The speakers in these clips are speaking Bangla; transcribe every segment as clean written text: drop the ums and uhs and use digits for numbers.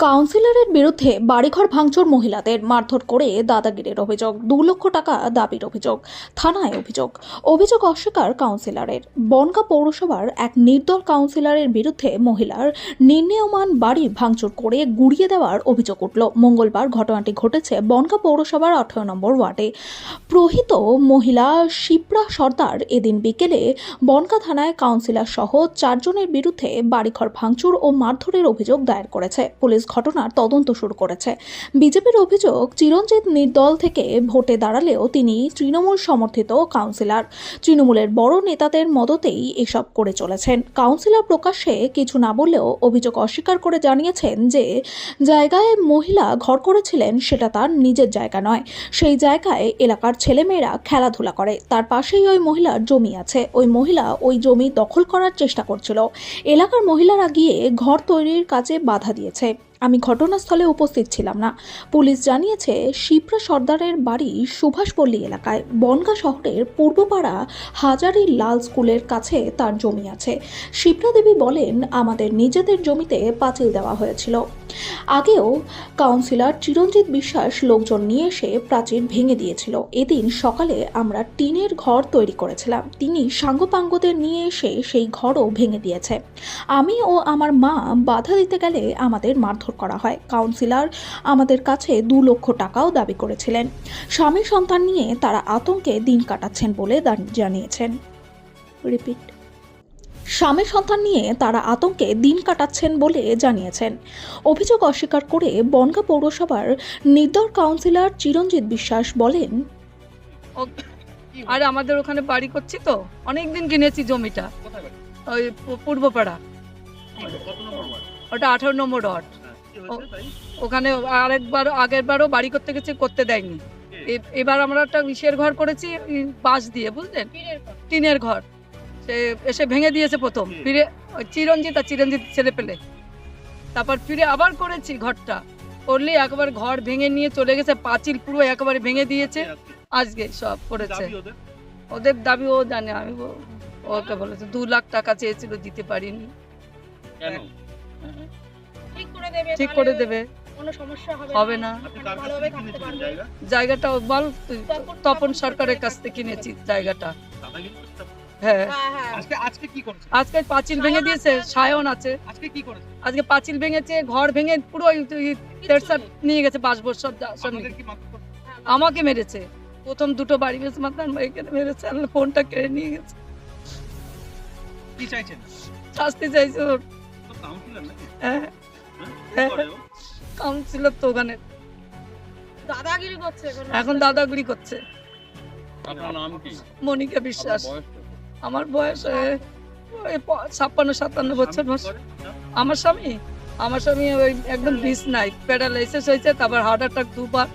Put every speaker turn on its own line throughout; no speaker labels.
কাউন্সিলরের বিরুদ্ধে বাড়িঘর ভাঙচুর, মহিলাদের মারধর করে দাদাগিরির অভিযোগ, 2 লক্ষ টাকা দাবির অভিযোগ, থানায় অভিযোগ অস্বীকার কাউন্সিলরের। বনগাঁ পৌরসভার এক নির্দল কাউন্সিলরের বিরুদ্ধে মহিলার নির্ণীয়মান বাড়ি ভাঙচুর করে গুড়িয়ে দেওয়ার অভিযোগ উঠল। মঙ্গলবার ঘটনাটি ঘটেছে বনগাঁ পৌরসভার 18 নম্বর ওয়ার্ডে। প্রহিত মহিলা শিপ্রা সর্দার এদিন বিকেলে বনগাঁ থানায় কাউন্সিলর সহ 4 জনের বিরুদ্ধে বাড়িঘর ভাঙচুর ও মারধরের অভিযোগ দায়ের করেছে। পুলিশ ঘটনার তদন্ত শুরু করেছে। বিজেপির অভিযোগ, চিরঞ্জিত নির্দল থেকে ভোটে দাঁড়ালেও তিনি তৃণমূল সমর্থিত কাউন্সিলর। তৃণমূলের বড় নেতাদের মদতেই এসব করে চলেছেন। কাউন্সিলর প্রকাশ্যে কিছু না বললেও অভিযোগ অস্বীকার করে জানিয়েছেন যে জায়গায় মহিলা ঘর করেছিলেন সেটা তার নিজের জায়গা নয়। সেই জায়গায় এলাকার ছেলেমেয়েরা খেলাধুলা করে। তার পাশেই ওই মহিলার জমি আছে। ওই মহিলা ওই জমি দখল করার চেষ্টা করছিল। এলাকার মহিলারা গিয়ে ঘর তৈরির কাজে বাধা দিয়েছে। আমি ঘটনাস্থলে উপস্থিত ছিলাম না। পুলিশ জানিয়েছে, শিপ্রা সর্দারের বাড়ি সুভাষপল্লী এলাকায়। বনগাঁ শহরের পূর্বপাড়া হাজারি লাল স্কুলের কাছে তার জমি আছে। শিপ্রা দেবী বলেন, আমাদের নিজেদের জমিতে পাঁচিল দেওয়া হয়েছিল। আগেও কাউন্সিলর চিরঞ্জিত বিশ্বাস লোকজন নিয়ে এসে প্রাচীর ভেঙে দিয়েছিল। এদিন সকালে আমরা টিনের ঘর তৈরি করেছিলাম। তিনি সাঙ্গপাঙ্গদের নিয়ে এসে সেই ঘরও ভেঙে দিয়েছে। আমি ও আমার মা বাধা দিতে গেলে আমাদের মারধর করা হয়। কাউন্সিলর আমাদের কাছে 2 লক্ষ টাকাও দাবি করেছিলেন। স্বামী সন্তান নিয়ে তারা আতঙ্কে দিন কাটাচ্ছেন বলে জানিয়েছেন। স্বামী সন্তান নিয়ে তারা আতঙ্কে দিন কাটাচ্ছেন বলে জানিয়েছেন। অভিযোগ অস্বীকার করে বনগাঁ পৌরসভার নির্দল কাউন্সিলর চিরঞ্জিত বিশ্বাস বলেন,
আর আমাদের ওখানে বাড়ি করছি তো অনেকদিন কিনেছি জমিটা, ওই পূর্বপাড়া, ওটা 18 নম্বর ওয়ার্ড। ওখানে আগের বারও বাড়ি করতে গেছে, করতে দেয়নি। এবার আমরা একটা ইসের ঘর করেছি বাঁশ দিয়ে, বুঝলেন, টিনের ঘর। সে এসে ভেঙে দিয়েছে প্রথম, ফিরে চিরঞ্জিত ছেলে পেলে, তারপর ফিরে আবার করেছি ঘরটা। করলে একবার ঘর ভেঙে নিয়ে চলে গেছে, পাঁচিল পুরো একেবারে ভেঙে দিয়েছে। আজকে সব করেছে। ওদের দাবি ও জানে, আমি ওকে বলেছে 2 লাখ টাকা চেয়েছিল, দিতে পারিনি। ঠিক করে দেবে,
কোনো সমস্যা
হবে না।
ভালোভাবে থাকতে পারবে।
জায়গাটা বল, তপন সরকারের কাছ থেকে কিনেছি জায়গাটা। হ্যাঁ,
আজকে কি করেছে?
আজকে পাঁচিল ভেঙে দিয়েছে, সায়ন আছে।
আজকে কি করেছে?
আজকে পাঁচিল ভেঙেছে, ঘর ভেঙে পুরো তেরসাট নিয়ে গেছে, 5 বছর। আমাকে মেরেছে, প্রথম 2টো বাড়ি মেরেছে, মাথার এখানে মেরেছে, ফোনটা কেড়ে নিয়ে গেছে।
কি চাইছেন?
শাস্তি চাইছে ওর।
কাউন্সিলর নাকি?
হ্যাঁ, কাউন্সিলর তো ওখানে
দাদাগিরি করছে
এখন দাদাগিরি করছে।
আপনার নাম কি?
মনিকা বিশ্বাস। আমার বয়স 56-57 বছর। আমার স্বামী ওই একদম নাই, প্যারালাইসিস হয়েছে, তারপর হার্ট অ্যাটাক 2 বার।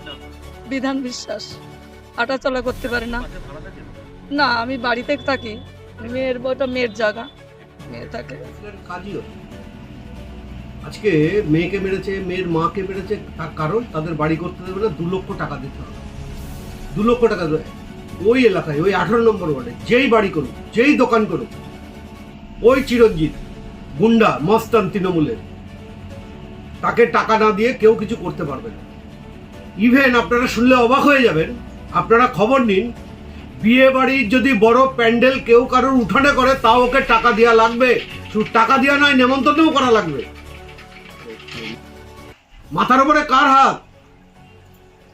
বিধান বিশ্বাস, হাঁটাচলা করতে পারে না। না, আমি বাড়িতে থাকি, মেয়ের জায়গা, মেয়ে থাকে।
আজকে মেয়েকে মেরেছে, মেয়ের মাকে মেরেছে, তার কারণ তাদের বাড়ি করতে দেবে না, 2 লক্ষ টাকা দিতে হবে। 2 লক্ষ টাকা দেবে। ওই এলাকায়, ওই 18 নম্বর ওয়ার্ডে যেই বাড়ি করুক, যেই দোকান করুক, ওই চিরঞ্জিত গুন্ডা মস্তান তৃণমূলের, তাকে টাকা না দিয়ে কেউ কিছু করতে পারবে না। ইভেন আপনারা শুনলে অবাক হয়ে যাবেন, আপনারা খবর নিন, বিয়ে বাড়ির যদি বড় প্যান্ডেল কেউ কারোর উঠানে করে, তাও ওকে টাকা দেওয়া লাগবে। শুধু টাকা দেওয়া নয়, নেমন্তন্নও করা লাগবে। মাথার উপরে কার হাত?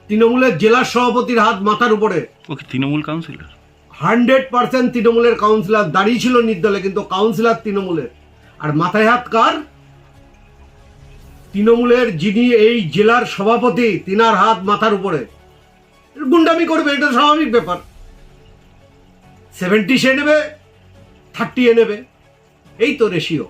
তৃণমূলের জেলার সভাপতির হাত মাথার উপরে।
ওকে তৃণমূল কাউন্সিলর
100% তৃণমূলের কাউন্সিলর, দাঁড়িয়ে ছিল নির্দলে, কিন্তু কাউন্সিলর তৃণমূলের। আর মাথায় হাত কার? তৃণমূলের যিনি এই জেলার সভাপতি, তিনার হাত মাথার উপরে। গুন্ডামি করবে, এটা স্বাভাবিক ব্যাপার। 70 সে নেবে, 30 এ নেবে, এই তো রেশিও।